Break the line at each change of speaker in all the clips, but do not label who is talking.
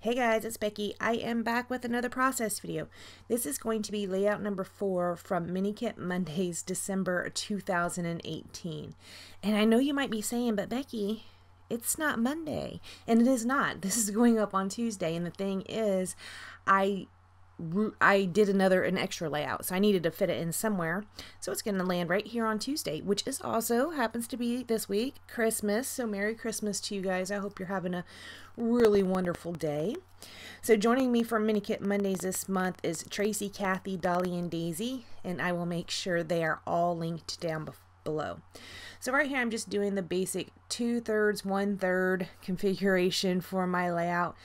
Hey guys, it's Becky. I am back with another process video. This is going to be layout number 4 from Mini Kit Mondays, December 2018. And I know you might be saying, but Becky, it's not Monday. And it is not. This is going up on Tuesday. And the thing is, I did an extra layout, so I needed to fit it in somewhere. So it's going to land right here on Tuesday, which is also happens to be this week, Christmas. So Merry Christmas to you guys. I hope you're having a really wonderful day. So joining me for Mini Kit Mondays this month is Traci, Kathy, Dollie, and Daisy, and I will make sure they are all linked down below. So right here I'm just doing the basic 2/3, 1/3 configuration for my layout.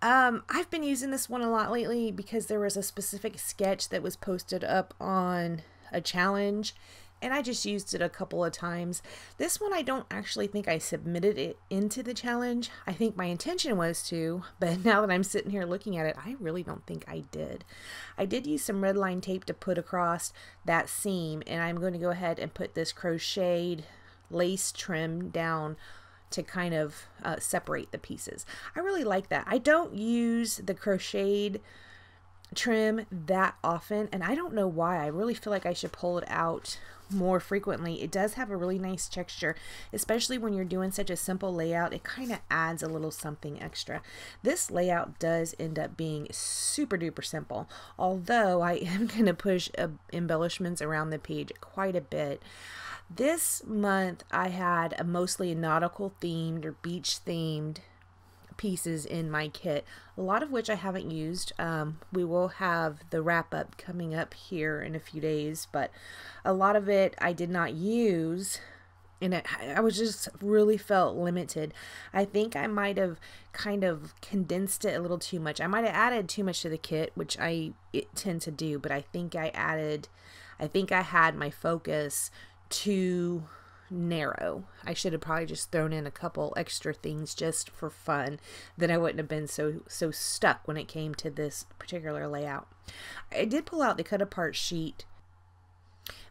I've been using this one a lot lately because there was a specific sketch that was posted up on a challenge, and I just used it a couple of times. This one I don't actually think I submitted it into the challenge. I think my intention was to, but now that I'm sitting here looking at it, I really don't think I did. I did use some red line tape to put across that seam, and I'm going to go ahead and put this crocheted lace trim down to kind of separate the pieces. I really like that. I don't use the crocheted trim that often, and I don't know why. I really feel like I should pull it out more frequently. It does have a really nice texture, especially when you're doing such a simple layout. It kind of adds a little something extra. This layout does end up being super duper simple, although I am going to push embellishments around the page quite a bit. This month I had a mostly nautical themed or beach themed pieces in my kit, a lot of which I haven't used. We will have the wrap up coming up here in a few days, but a lot of it I did not use, and I was just really felt limited. I think I might have kind of condensed it a little too much. I might have added too much to the kit, which I tend to do, but I think I had my focus too narrow. I should have probably just thrown in a couple extra things just for fun. Then I wouldn't have been so stuck when it came to this particular layout. I did pull out the cut apart sheet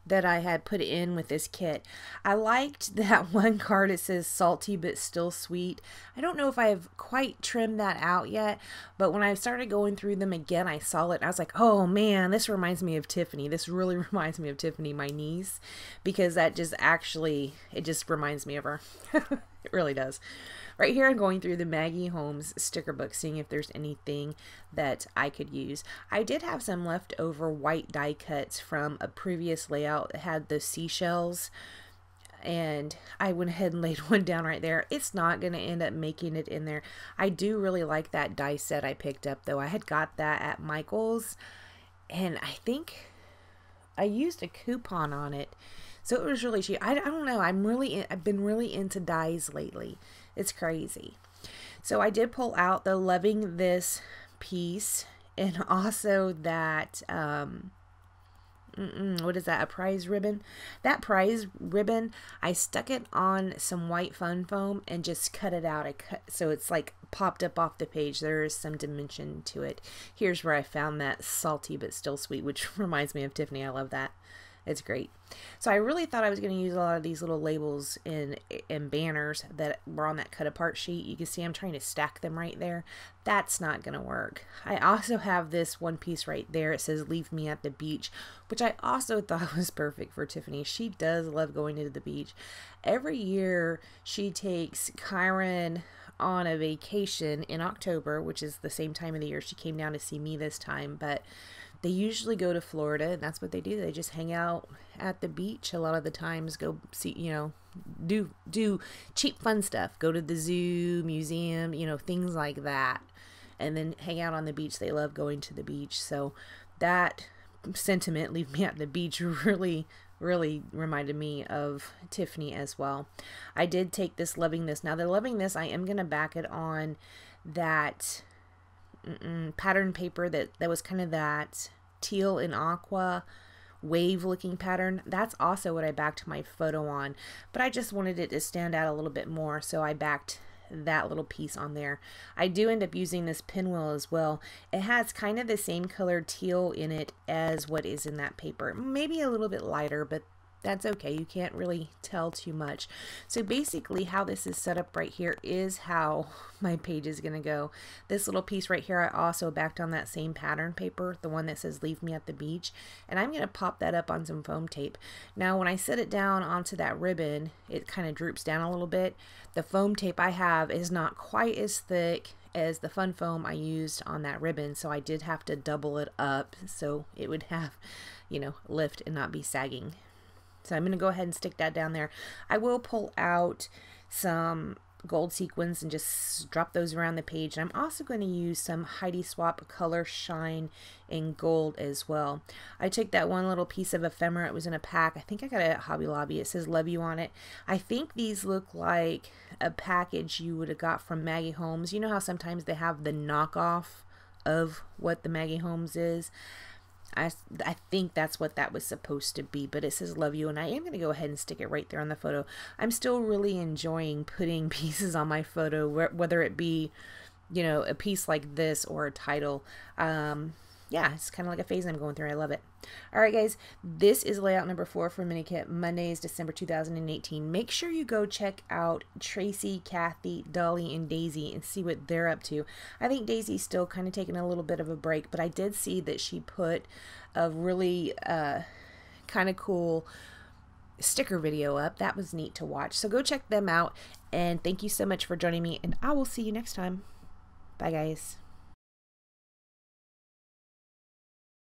that I had put in with this kit. I liked that one card. It says salty but still sweet. I don't know if I've quite trimmed that out yet, but when I started going through them again, I saw it and I was like, oh man, this reminds me of Tiffany. This really reminds me of Tiffany, my niece, because that just actually, it just reminds me of her. It really does. Right here I'm going through the Maggie Holmes sticker book, seeing if there's anything that I could use. I did have some leftover white die cuts from a previous layout that had the seashells, and I went ahead and laid one down right there. It's not going to end up making it in there. I do really like that die set I picked up though. I had got that at Michael's, and I think I used a coupon on it, so it was really cheap. I don't know. I've been really into dies lately. It's crazy. So I did pull out the Loving This piece, and also that what is that, a prize ribbon? That prize ribbon, I stuck it on some white fun foam and just cut it out. So it's like popped up off the page. There is some dimension to it. Here's where I found that salty but still sweet, which reminds me of Tiffany. I love that. It's great. So I really thought I was going to use a lot of these little labels and banners that were on that cut apart sheet. You can see I'm trying to stack them right there. That's not going to work. I also have this one piece right there. It says leave me at the beach, which I also thought was perfect for Tiffany. She does love going to the beach. Every year she takes Kyron on a vacation in October, which is the same time of the year. She came down to see me this time, but they usually go to Florida, and that's what they do. They just hang out at the beach a lot of the times, go see, do cheap fun stuff, go to the zoo, museum, things like that, and then hang out on the beach. They love going to the beach. So that sentiment, leave me at the beach, really reminded me of Tiffany as well. I did take this Loving This. Now the Loving This, I am going to back it on that pattern paper that was kind of that teal and aqua wave looking pattern. That's also what I backed my photo on, but I just wanted it to stand out a little bit more, so I backed that little piece on there. I do end up using this pinwheel as well. It has kind of the same color teal in it as what is in that paper, maybe a little bit lighter, but that's okay. You can't really tell too much. So basically how this is set up right here is how my page is going to go. This little piece right here, I also backed on that same pattern paper, the one that says leave me at the beach, and I'm going to pop that up on some foam tape. Now when I set it down onto that ribbon, it kind of droops down a little bit. The foam tape I have is not quite as thick as the fun foam I used on that ribbon, so I did have to double it up so it would have, you know, lift and not be sagging. So I'm going to go ahead and stick that down there. I will pull out some gold sequins and just drop those around the page. And I'm also going to use some Heidi Swap Color Shine in gold as well. I took that one little piece of ephemera. It was in a pack. I think I got it at Hobby Lobby. It says Love You on it. I think these look like a package you would have got from Maggie Holmes. You know how sometimes they have the knockoff of what the Maggie Holmes is? I think that's what that was supposed to be, but it says Love You, and I am going to go ahead and stick it right there on the photo. I'm still really enjoying putting pieces on my photo, whether it be, you know, a piece like this or a title. Yeah, it's kind of like a phase I'm going through. I love it. All right, guys, this is layout number 4 for Mini Kit Mondays, December 2018. Make sure you go check out Traci, Kathy, Dollie, and Daisy and see what they're up to. I think Daisy's still kind of taking a little bit of a break, but I did see that she put a really kind of cool sticker video up. That was neat to watch. So go check them out, and thank you so much for joining me, and I will see you next time. Bye, guys.